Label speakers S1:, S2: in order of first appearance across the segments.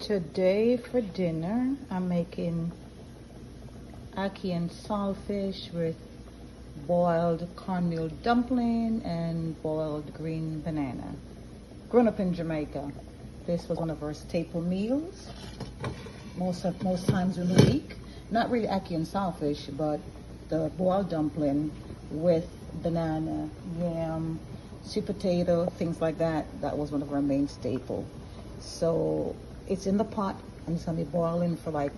S1: Today for dinner, I'm making ackee and saltfish with boiled cornmeal dumpling and boiled green banana. Grown up in Jamaica, this was one of our staple meals most times in the week. Not really ackee and saltfish, but the boiled dumpling with banana, yam, sweet potato, things like that. That was one of our main staple. So it's in the pot and it's gonna be boiling for like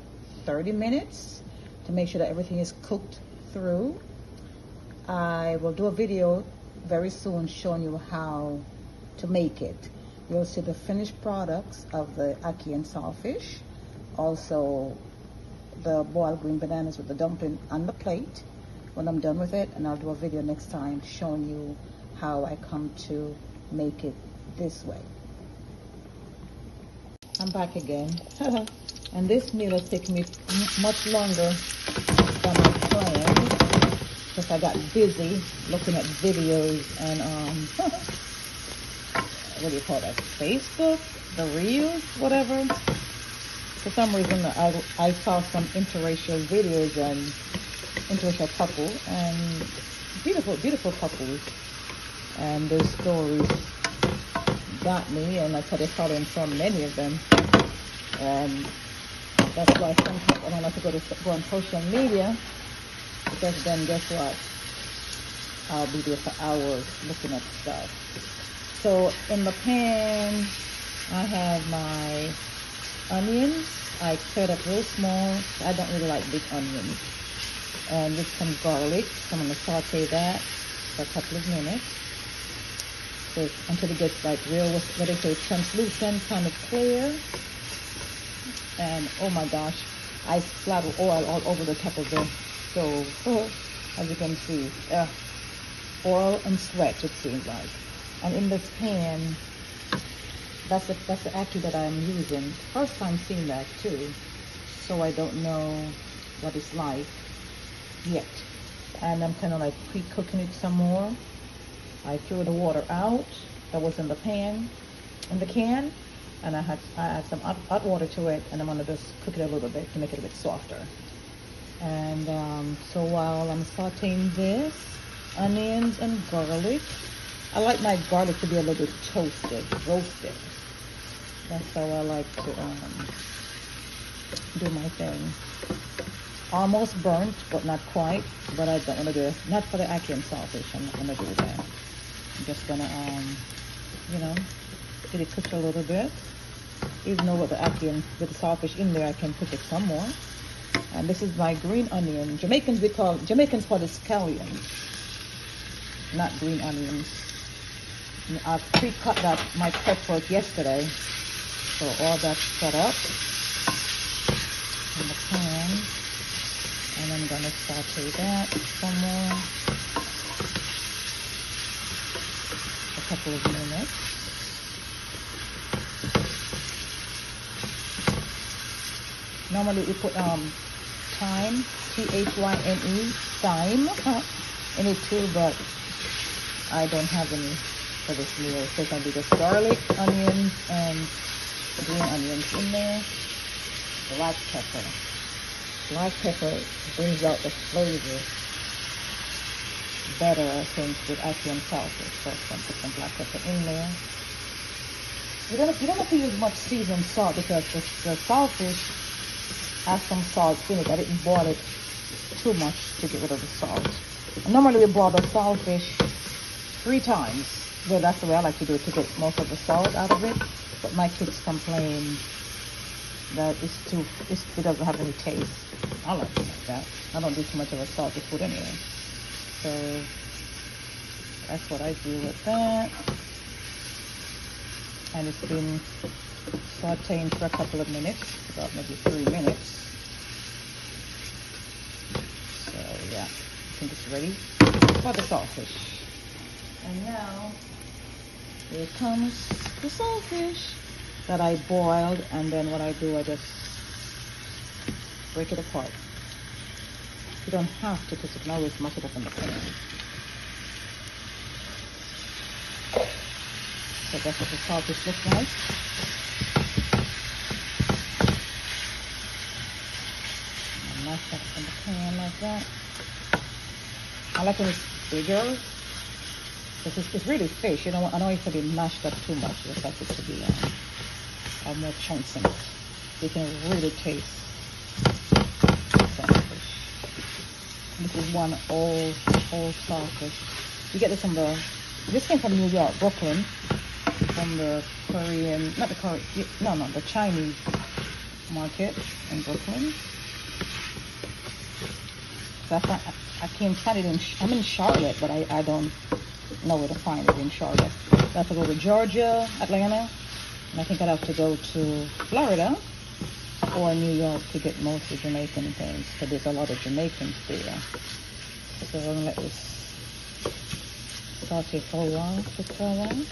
S1: 30 minutes to make sure that everything is cooked through. I will do a video very soon showing you how to make it. You'll see the finished products of the ackee and saltfish, also the boiled green bananas with the dumpling on the plate when I'm done with it, and I'll do a video next time showing you how I come to make it this way. I'm back again. And this meal has taken me much longer than I planned because I got busy looking at videos and what do you call that? Facebook, the Reels, whatever. For some reason, I saw some interracial videos and interracial couple and beautiful couples, and those stories got me, and I started following so many of them, and that's why sometimes I don't like to go on social media, because then guess what? I'll be there for hours looking at stuff. So in the pan, I have my onions. I cut up real small. I don't really like big onions. And with some garlic, so I'm going to saute that for a couple of minutes. So until it gets like real, what they say, translucent, kind of clear. And oh my gosh, I splatter oil all over the top of the stove. As you can see, oil and sweat, it seems like. And in this pan, that's the ackee that I'm using. First time seeing that too, so I don't know what it's like yet. And I'm kind of like pre-cooking it some more. I threw the water out that was in the pan, in the can, and I add some hot water to it, and I'm gonna just cook it a little bit to make it a bit softer. And so while I'm sauteing this, onions and garlic, I like my garlic to be a little bit toasted, roasted. That's how I like to do my thing. Almost burnt, but not quite. But I don't want to do it. Not for the ackee and saltfish. I'm not going to do that. I'm just going to, get it cooked a little bit. Even though with the ackee and with the saltfish in there, I can cook it some more. And this is my green onion. Jamaicans call it scallions, not green onions. And I pre-cut my prep work yesterday, so all that's set up in the pan, and I'm gonna saute that some more, a couple of minutes. Normally we put thyme, T-H-Y-M-E, thyme in it too, but I don't have any for this meal. So it's gonna be just garlic, onions, and green onions in there. Black pepper. Black pepper brings out the flavor better, I think, with ackee and saltfish. So I'm gonna put some black pepper in there. You don't have to use much seasoned salt because the saltfish has some salt in it. I didn't boil it too much to get rid of the salt. And normally we boil the saltfish 3 times. Well, that's the way I like to do it, to get most of the salt out of it. But my kids complain that it doesn't have any taste. I like it like that. I don't do too much of a salty food anyway. So that's what I do with that. And it's been sauteing for a couple of minutes, about maybe 3 minutes. So yeah, I think it's ready for the saltfish. And now, here comes the saltfish that I boiled, and then what I do, I just break it apart. You don't have to, because you can always mash it up in the pan. So that's what the saltfish looks like. mashed up in the pan like that. I like when it's bigger, because it's really fish. You know, I don't want it to be mashed up too much. I just like it to be have more chunks in it. You can really taste some fish. This is one old saltfish. You get this from this came from New York, Brooklyn, from the Korean, not the Korean, no, the Chinese market in Brooklyn. So I can't find it I'm in Charlotte, but I don't know where to find it in Charlotte. So I have to go to Georgia, Atlanta, and I think I'd have to go to Florida or New York to get most of the Jamaican things, because there's a lot of Jamaicans there. So I'm gonna let this saute for a while, cook for a while.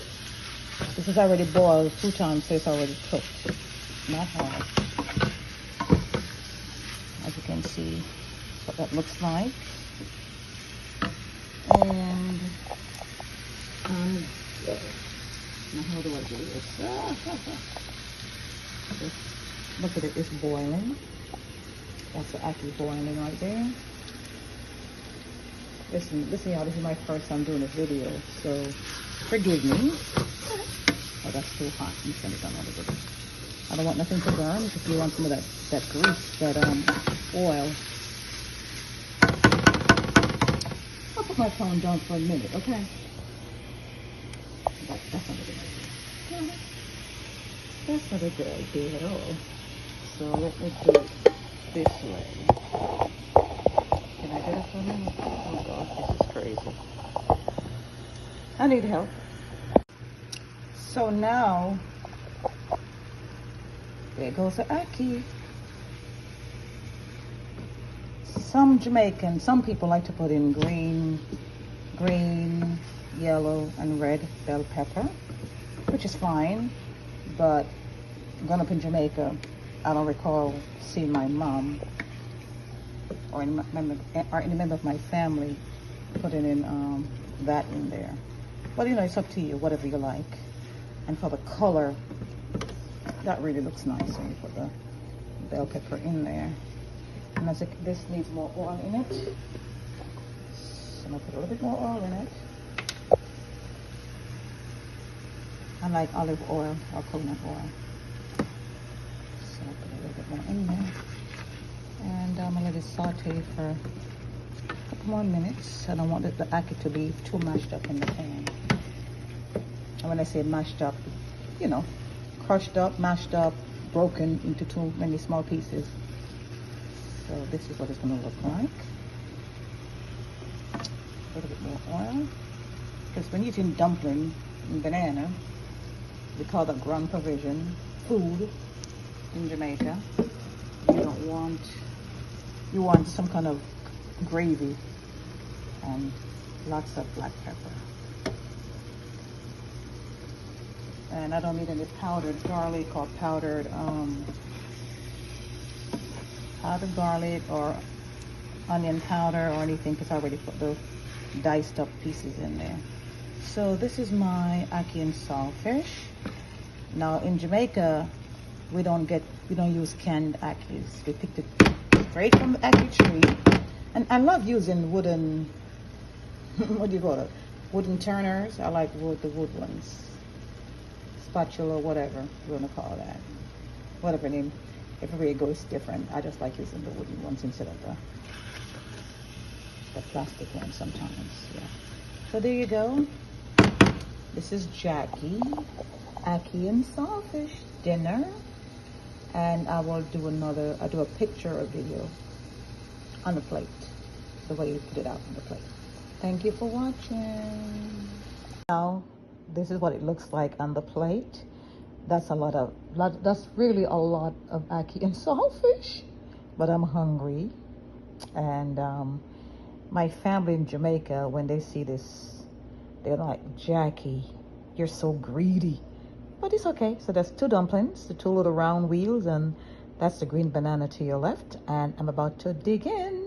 S1: This is already boiled 2 times, so it's already cooked. Not hard. As you can see, what that looks like. And now how do I do this? Look at it, it's boiling. That's the ackee boiling right there. Listen, y'all, this is my first time doing this video, so forgive me. Oh, that's too hot. I'm just gonna turn on a little bit. I don't want nothing to burn, because you want some of that grease, that oil. I'll put my phone down for a minute, okay? That's not a good idea. That's not a good idea at all. So let me do it this way. Can I get it for a minute? Oh God, this is crazy. I need help. So now, there goes the ackee. Some people like to put in green, yellow, and red bell pepper, which is fine. But growing up in Jamaica, I don't recall seeing my mom or any member of my family putting in that in there. But you know, it's up to you, whatever you like. And for the color, that really looks nice when you put the bell pepper in there. And as this needs more oil in it, so I'm gonna put a little bit more oil in it. I like olive oil or coconut oil. So I'll put a little bit more in there. And I'm gonna let it saute for a couple more minutes. I don't want the ackee to be too mashed up in the pan. And when I say mashed up, you know, crushed up, mashed up, broken into too many small pieces. So this is what it's gonna look like. A little bit more oil. Because when you're eating dumpling and banana, we call that grand provision food in Jamaica. You want some kind of gravy and lots of black pepper. And I don't need any powdered garlic or powdered garlic or onion powder or anything, because I already put those diced up pieces in there. So this is my ackee and saltfish. Now in Jamaica, we don't use canned ackees. We picked it straight from the ackee tree. And I love using wooden, what do you call it? Wooden turners. I like the wood ones. Spatula, whatever you want to call that. Whatever name. Everywhere it goes different. I just like using the wooden ones instead of the plastic ones sometimes. Yeah. So there you go. This is Jackie, ackee and saltfish dinner. And I will do a picture or video on the plate, the way you put it out on the plate. Thank you for watching. Now, this is what it looks like on the plate. That's that's really a lot of ackee and saltfish, but I'm hungry. And my family in Jamaica, when they see this, they're like, Jackie, you're so greedy. But it's okay. So that's 2 dumplings, the 2 little round wheels, and that's the green banana to your left. And I'm about to dig in.